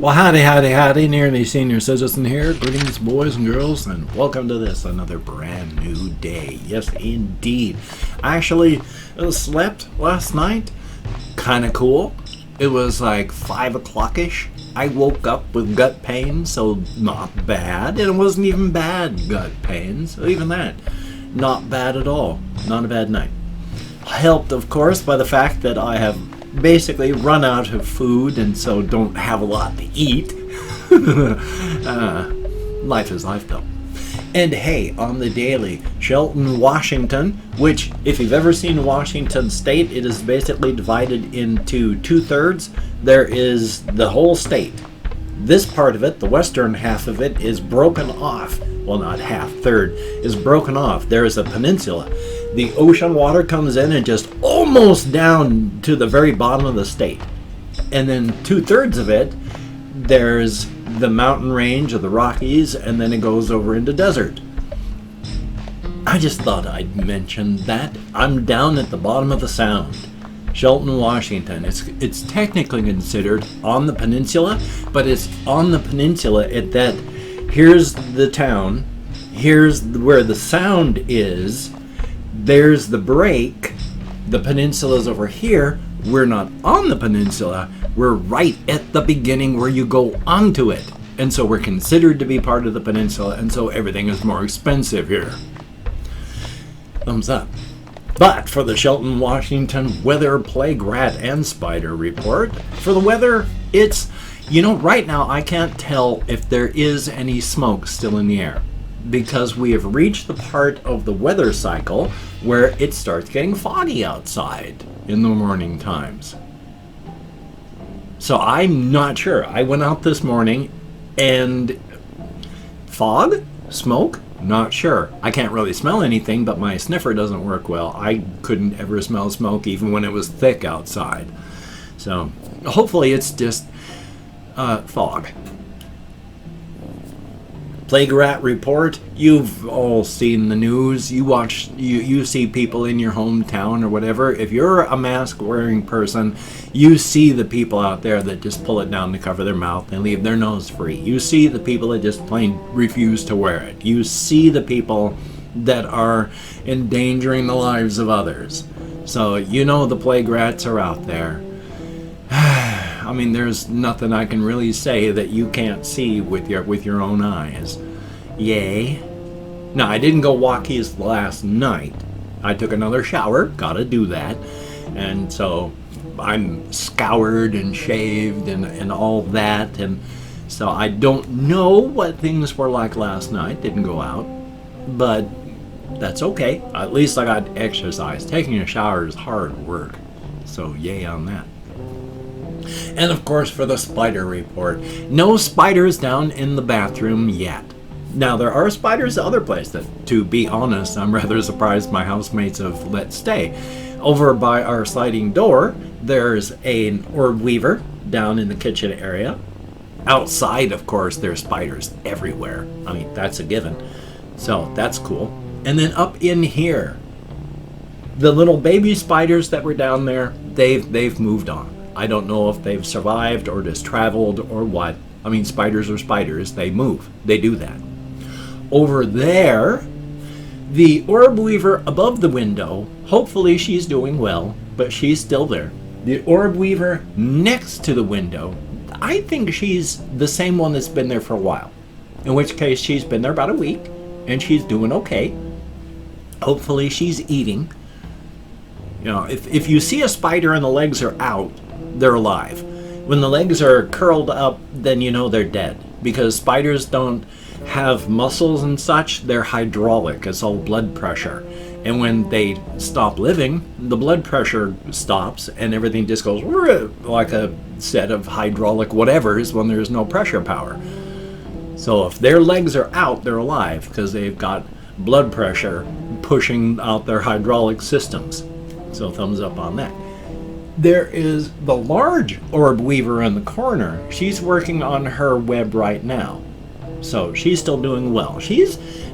Well, howdy, nearly senior citizen here. Greetings, boys and girls, and welcome to this, another brand new day. Yes, indeed. I actually slept last night. Kind of cool. It was like 5 o'clock-ish. I woke up with gut pain, so not bad. And it wasn't even bad gut pain, so even that, not bad at all. Not a bad night. Helped, of course, by the fact that I have basically run out of food and so don't have a lot to eat. Life is life, though. And hey, on the daily, Shelton, Washington, which if you've ever seen Washington state, it is basically divided into 2/3. There is the whole state. This part of it, the western half of it, is broken off. Well, not half, third, is broken off. There is a peninsula. The ocean water comes in and just almost down to the very bottom of the state. And then 2/3 of it, there's the mountain range of the Rockies, and then it goes over into desert. I just thought I'd mention that. I'm down at the bottom of the sound. Shelton, Washington. It's technically considered on the peninsula, but it's on the peninsula at that. Here's the town. Here's where the sound is. There's the break. The peninsula's over here. We're not on the peninsula. We're right at the beginning where you go onto it. And so we're considered to be part of the peninsula, and so everything is more expensive here. Thumbs up. But for the Shelton, Washington weather, plague, rat, and spider report, for the weather, it's, right now I can't tell if there is any smoke still in the air, because we have reached the part of the weather cycle where it starts getting foggy outside in the morning times. So I'm not sure. I went out this morning and fog? Smoke? Not sure. I can't really smell anything, but my sniffer doesn't work well. I couldn't ever smell smoke even when it was thick outside. So hopefully it's just fog. Plague rat report. You've all seen the news. You see people in your hometown or whatever. If you're a mask wearing person, you see the people out there that just pull it down to cover their mouth and leave their nose free. You see the people that just plain refuse to wear it. You see the people that are endangering the lives of others. So the plague rats are out there. I mean, there's nothing I can really say that you can't see with your own eyes. Yay. Now, I didn't go walkies last night. I took another shower. Gotta do that. And so I'm scoured and shaved and all that. And so I don't know what things were like last night. Didn't go out. But that's okay. At least I got exercise. Taking a shower is hard work. So yay on that. And of course, for the spider report, no spiders down in the bathroom yet. Now, there are spiders other places that, to be honest, I'm rather surprised my housemates have let stay. Over by our sliding door, there's an orb weaver down in the kitchen area. Outside, of course, there's spiders everywhere. I mean, that's a given. So that's cool. And then up in here, the little baby spiders that were down there, they've moved on. I don't know if they've survived or just traveled or what. I mean, spiders are spiders. They move. They do that. Over there, the orb weaver above the window, hopefully she's doing well, but she's still there. The orb weaver next to the window, I think she's the same one that's been there for a while. In which case, she's been there about a week, and she's doing okay. Hopefully she's eating. If you see a spider and the legs are out, they're alive. When the legs are curled up, then they're dead, because spiders don't have muscles and such. They're hydraulic. It's all blood pressure. And when they stop living, the blood pressure stops and everything just goes like a set of hydraulic whatevers when there's no pressure power. So if their legs are out, they're alive because they've got blood pressure pushing out their hydraulic systems. So thumbs up on that. There is the large orb weaver in the corner. She's working on her web right now. So she's still doing well.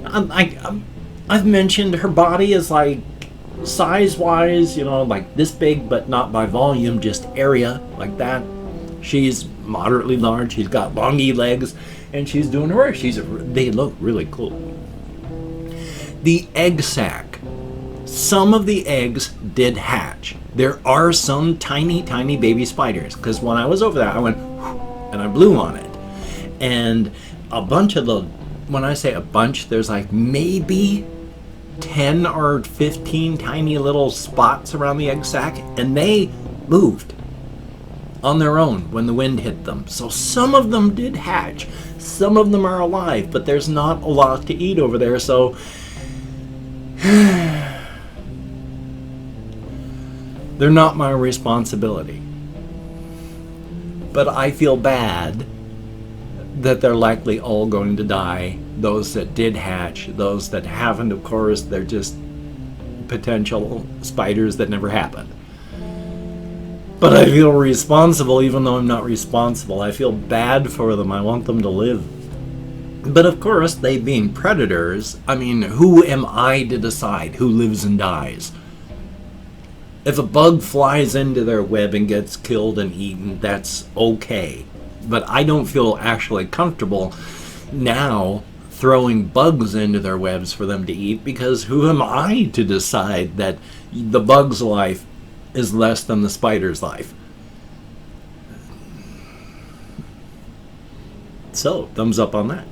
I've mentioned her body is like size-wise, like this big, but not by volume, just area like that. She's moderately large. She's got longy legs, and she's doing her work. They look really cool. The egg sac. Some of the eggs did hatch. There are some tiny, tiny baby spiders, because when I was over there, I went and I blew on it. And a bunch of the, when I say a bunch, there's like maybe 10 or 15 tiny little spots around the egg sac, and they moved on their own when the wind hit them. So some of them did hatch. Some of them are alive, but there's not a lot to eat over there, so they're not my responsibility. But I feel bad that they're likely all going to die. Those that did hatch, those that haven't, of course, they're just potential spiders that never happened. But I feel responsible, even though I'm not responsible. I feel bad for them. I want them to live. But of course, they being predators, I mean, who am I to decide who lives and dies? If a bug flies into their web and gets killed and eaten, that's okay. But I don't feel actually comfortable now throwing bugs into their webs for them to eat, because who am I to decide that the bug's life is less than the spider's life? So, thumbs up on that.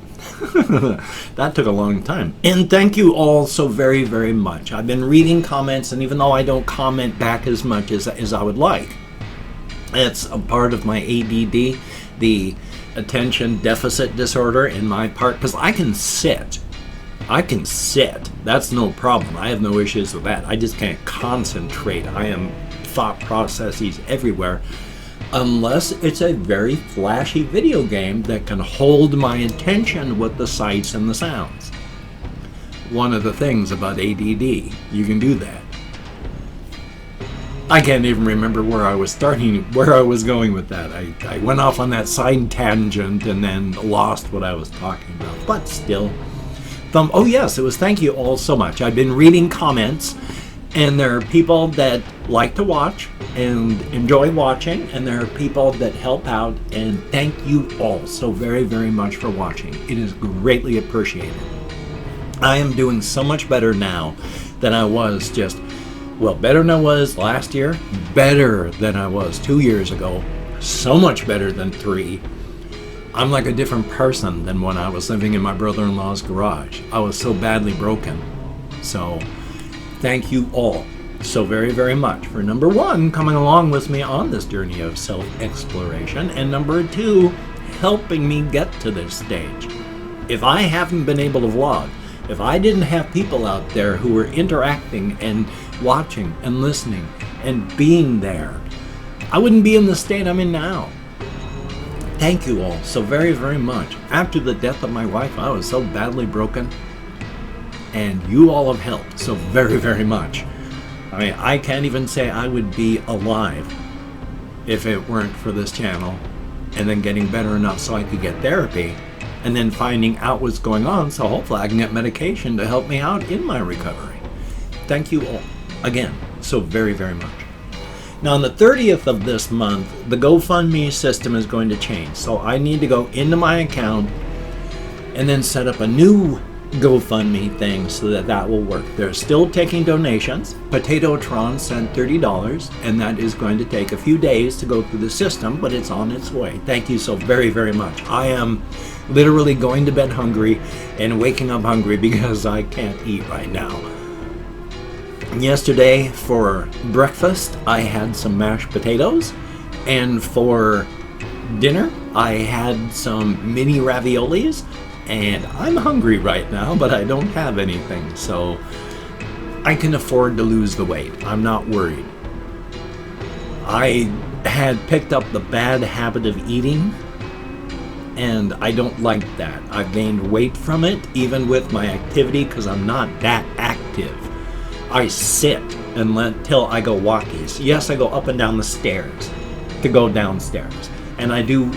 That took a long time. And thank you all so very, very much. I've been reading comments, and even though I don't comment back as much as I would like, it's a part of my ADD, the attention deficit disorder in my part, because I can sit. That's no problem. I have no issues with that. I just can't concentrate. I am thought processes everywhere, unless it's a very flashy video game that can hold my attention with the sights and the sounds. One of the things about ADD, you can do that. I can't even remember where I was going with that. I went off on that side tangent and then lost what I was talking about. But still, oh yes, it was thank you all so much. I've been reading comments, and there are people that like to watch and enjoy watching, and there are people that help out, and thank you all so very, very much for watching. It is greatly appreciated. I am doing so much better now than I was better than I was last year, better than I was 2 years ago, so much better than 3. I'm like a different person than when I was living in my brother-in-law's garage. I was so badly broken. So, thank you all so very, very much for, number 1, coming along with me on this journey of self-exploration, and number 2, helping me get to this stage. If I haven't been able to vlog, if I didn't have people out there who were interacting and watching and listening and being there, I wouldn't be in the state I'm in now. Thank you all so very, very much. After the death of my wife, I was so badly broken, and you all have helped so very, very much. I mean, I can't even say I would be alive if it weren't for this channel, and then getting better enough so I could get therapy, and then finding out what's going on, so hopefully I can get medication to help me out in my recovery. Thank you all again so very, very much. Now, on the 30th of this month, the GoFundMe system is going to change, so I need to go into my account and then set up a new GoFundMe thing so that will work. They're still taking donations. Potatotron sent $30, and that is going to take a few days to go through the system, but it's on its way. Thank you so very, very much. I am literally going to bed hungry and waking up hungry because I can't eat right now. Yesterday for breakfast I had some mashed potatoes, and for dinner I had some mini raviolis, and I'm hungry right now, but I don't have anything, so I can afford to lose the weight. I'm not worried. I had picked up the bad habit of eating, and I don't like that. I've gained weight from it, even with my activity, because I'm not that active. I sit and till I go walkies. Yes, I go up and down the stairs to go downstairs. And I do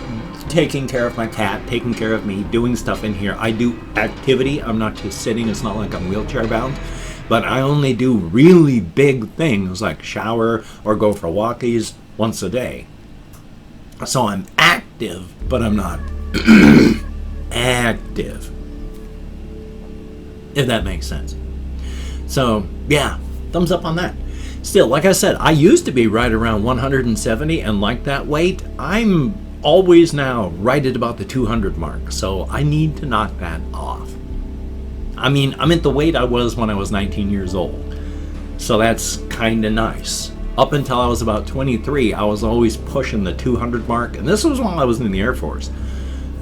taking care of my cat, taking care of me, doing stuff in here. I do activity. I'm not just sitting. It's not like I'm wheelchair bound. But I only do really big things like shower or go for walkies once a day. So I'm active, but I'm not active. If that makes sense. So, yeah, thumbs up on that. Still, like I said, I used to be right around 170 and like that weight. I'm always now right at about the 200 mark, so I need to knock that off. I mean, I'm at the weight I was when I was 19 years old, so that's kind of nice. Up until I was about 23, I was always pushing the 200 mark, and this was while I was in the Air Force.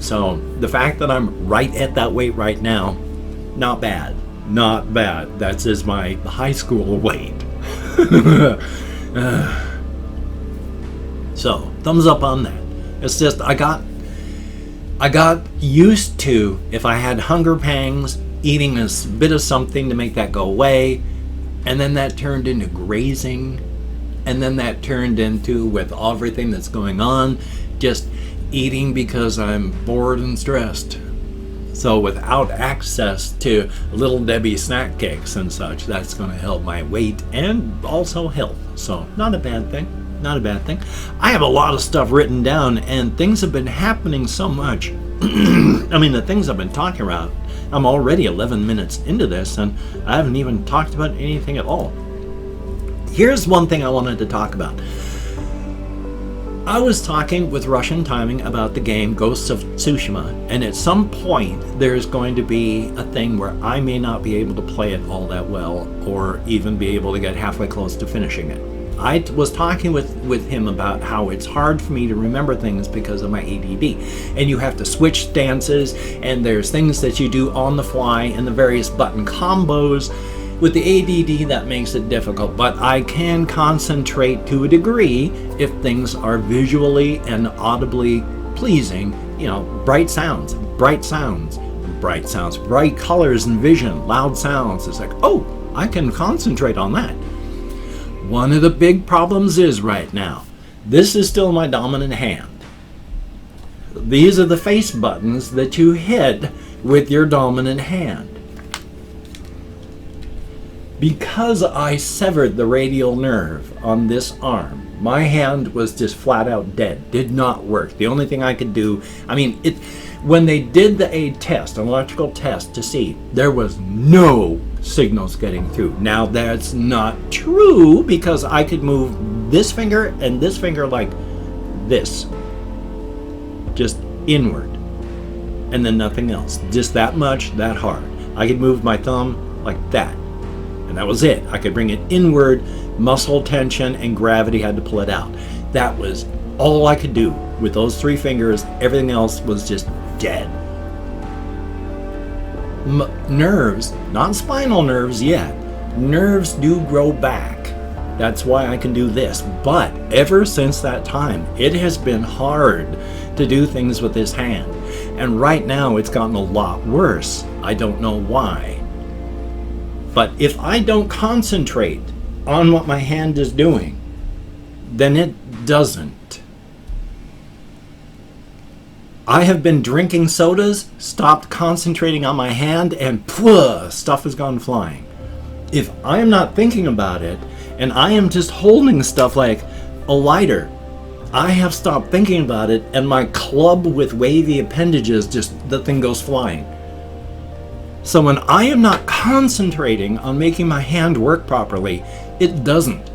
So the fact that I'm right at that weight right now, not bad. Not bad. That's is my high school weight. So, thumbs up on that. It's just, I got used to, if I had hunger pangs, eating a bit of something to make that go away, and then that turned into grazing, and then that turned into, with everything that's going on, just eating because I'm bored and stressed. So without access to Little Debbie snack cakes and such, that's going to help my weight and also health. So not a bad thing. Not a bad thing. I have a lot of stuff written down, and things have been happening so much. I mean, the things I've been talking about, I'm already 11 minutes into this, and I haven't even talked about anything at all. Here's one thing I wanted to talk about. I was talking with Russian Timing about the game Ghosts of Tsushima, and at some point there's going to be a thing where I may not be able to play it all that well, or even be able to get halfway close to finishing it. I was talking with him about how it's hard for me to remember things because of my ADD, and you have to switch stances, and there's things that you do on the fly, and the various button combos. With the ADD, that makes it difficult, but I can concentrate to a degree if things are visually and audibly pleasing. You know, bright sounds, bright colors and vision, loud sounds. It's like, oh, I can concentrate on that. One of the big problems is right now, this is still my dominant hand. These are the face buttons that you hit with your dominant hand. Because I severed the radial nerve on this arm, my hand was just flat out dead. Did not work. The only thing I could do, I mean, when they did the test, an electrical test to see, there was no signals getting through. Now that's not true, because I could move this finger and this finger like this. Just inward. And then nothing else. Just that much, that hard. I could move my thumb like that. And that was it. I could bring it inward, muscle tension, and gravity had to pull it out. That was all I could do with those three fingers. Everything else was just dead. Nerves, not spinal nerves yet, nerves do grow back. That's why I can do this. But ever since that time, it has been hard to do things with this hand. And right now it's gotten a lot worse. I don't know why. But if I don't concentrate on what my hand is doing, then it doesn't. I have been drinking sodas, stopped concentrating on my hand, and stuff has gone flying. If I am not thinking about it, and I am just holding stuff like a lighter, I have stopped thinking about it, and my club with wavy appendages, just the thing goes flying. So when I am not concentrating on making my hand work properly, it doesn't.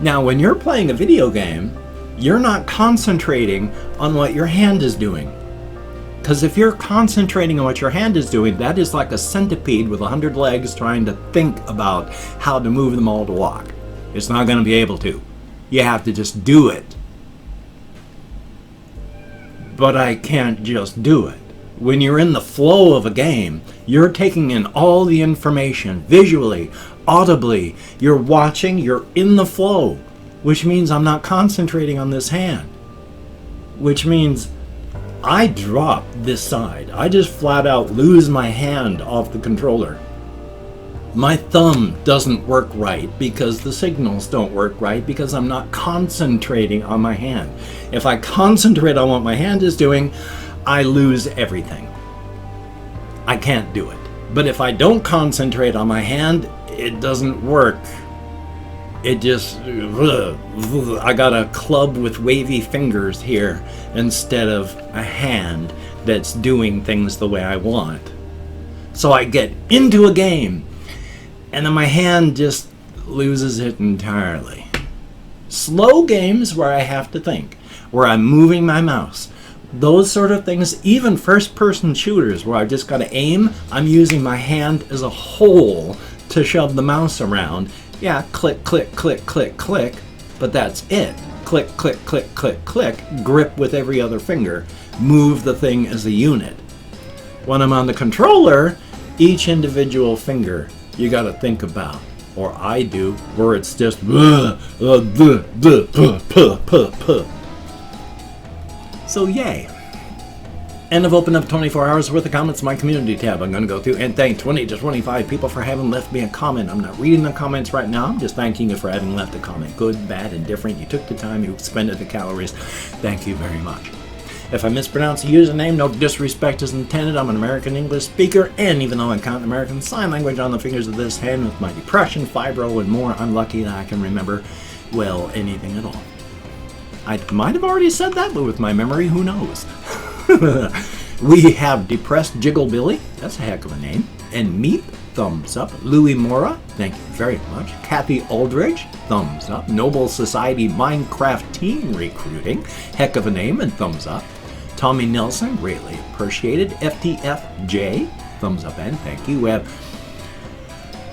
Now, when you're playing a video game, you're not concentrating on what your hand is doing. Because if you're concentrating on what your hand is doing, that is like a centipede with 100 legs trying to think about how to move them all to walk. It's not going to be able to. You have to just do it. But I can't just do it. When you're in the flow of a game, you're taking in all the information visually, audibly. You're watching, you're in the flow, which means I'm not concentrating on this hand. Which means I drop this side. I just flat out lose my hand off the controller. My thumb doesn't work right because the signals don't work right because I'm not concentrating on my hand. If I concentrate on what my hand is doing, I lose everything. I can't do it. But if I don't concentrate on my hand, it doesn't work. it just, I got a club with wavy fingers here instead of a hand that's doing things the way I want. So I get into a game, and then my hand just loses it entirely. Slow games where I have to think, where I'm moving my mouse, those sort of things, even first-person shooters where I just got to aim, I'm using my hand as a whole to shove the mouse around. Yeah, click, click, click, click, click, but that's it. Click, click, click, click, click, grip with every other finger, move the thing as a unit. When I'm on the controller, each individual finger you got to think about, or I do, where it's just so yay. And I've opened up 24 hours worth of comments in my community tab. I'm going to go through and thank 20 to 25 people for having left me a comment. I'm not reading the comments right now. I'm just thanking you for having left a comment. Good, bad, and different. You took the time. You expended the calories. Thank you very much. If I mispronounce a username, no disrespect is intended. I'm an American English speaker, and even though I count American Sign Language on the fingers of this hand with my depression, fibro, and more, I'm lucky that I can remember, well, anything at all. I might have already said that, but with my memory, who knows? We have Depressed Jiggle Billy, that's a heck of a name, and Meep, thumbs up. Louis Mora, thank you very much. Kathy Aldridge, thumbs up. Noble Society Minecraft Team Recruiting, heck of a name, and thumbs up. Tommy Nelson, greatly appreciated. FTFJ, thumbs up and thank you. We have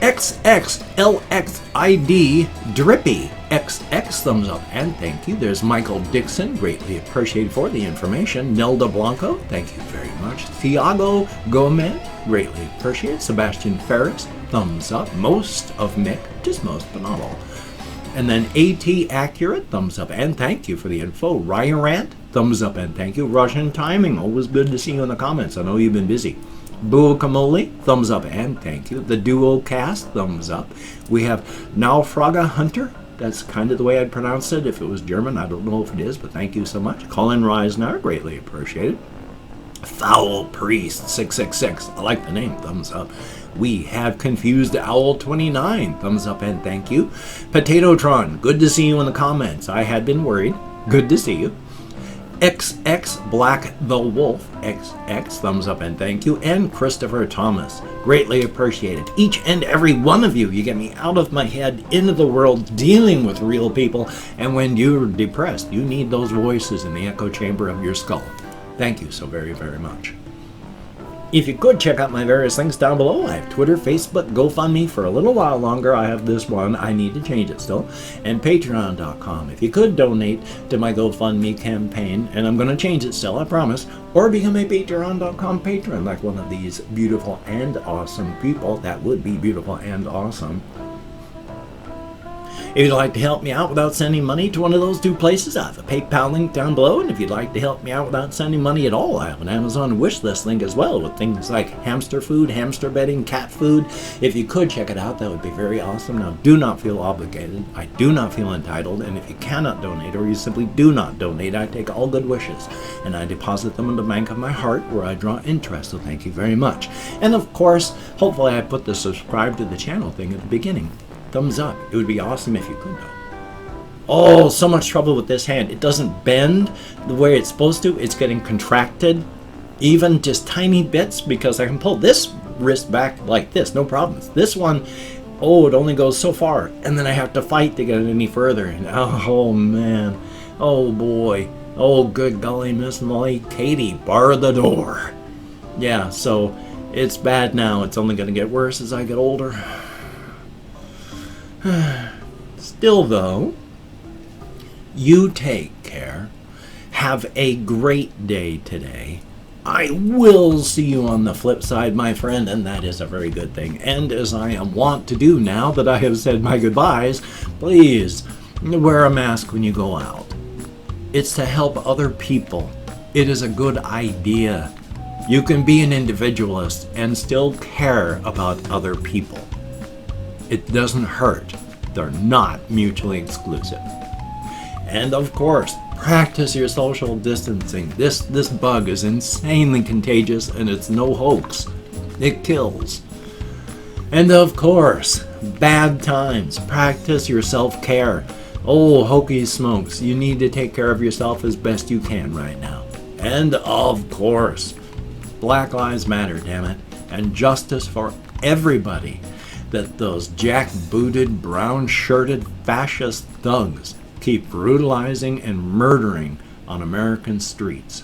XXLXID Drippy, XX, thumbs up and thank you. There's Michael Dixon, greatly appreciated for the information. Nelda Blanco, thank you very much. Thiago Gomez, greatly appreciated. Sebastian Ferris, thumbs up. Most of Mick, just most, but not all. And then AT Accurate, thumbs up and thank you for the info. Ryan Rant, thumbs up and thank you. Russian Timing, always good to see you in the comments. I know you've been busy. Boo Kamoli, thumbs up and thank you. The Duo Cast, thumbs up. We have Naufraga Hunter, that's kind of the way I'd pronounce it. If it was German, I don't know if it is, but thank you so much. Colin Reisner, greatly appreciated. Foul Priest 666, I like the name, thumbs up. We have Confused Owl 29, thumbs up and thank you. Potatotron, good to see you in the comments. I had been worried. Good to see you. XX Black the Wolf, XX, thumbs up and thank you. And Christopher Thomas, greatly appreciated. Each and every one of you, you get me out of my head, into the world, dealing with real people. And when you're depressed, you need those voices in the echo chamber of your skull. Thank you so very, very much. If you could check out my various links down below, I have Twitter, Facebook, GoFundMe for a little while longer. I have this one, I need to change it still, and Patreon.com. If you could donate to my GoFundMe campaign, and I'm going to change it still, I promise, or become a Patreon.com patron like one of these beautiful and awesome people. That would be beautiful and awesome. If you'd like to help me out without sending money to one of those two places, I have a PayPal link down below. And if you'd like to help me out without sending money at all, I have an Amazon wishlist link as well with things like hamster food, hamster bedding, cat food. If you could check it out, that would be very awesome. Now, do not feel obligated. I do not feel entitled. And if you cannot donate or you simply do not donate, I take all good wishes and I deposit them in the bank of my heart where I draw interest. So thank you very much. And of course, hopefully I put the subscribe to the channel thing at the beginning. Thumbs up. It would be awesome if you could though. Oh, so much trouble with this hand. It doesn't bend the way it's supposed to. It's getting contracted, even just tiny bits, because I can pull this wrist back like this, no problems. This one, oh, it only goes so far, and then I have to fight to get it any further. And oh man, oh boy, oh good golly, Miss Molly, Katie, bar the door. Yeah, so it's bad now. It's only going to get worse as I get older. Still though, you take care. Have a great day today. I will see you on the flip side, my friend, and that is a very good thing. And as I am wont to do now that I have said my goodbyes, please wear a mask when you go out. It's to help other people. It is a good idea. You can be an individualist and still care about other people. It doesn't hurt. They're not mutually exclusive. And of course, practice your social distancing. This bug is insanely contagious and it's no hoax. It kills. And of course, bad times. Practice your self-care. Oh, hokey smokes, you need to take care of yourself as best you can right now. And of course, Black Lives Matter, damn it, and justice for everybody. That those jack-booted, brown-shirted fascist thugs keep brutalizing and murdering on American streets.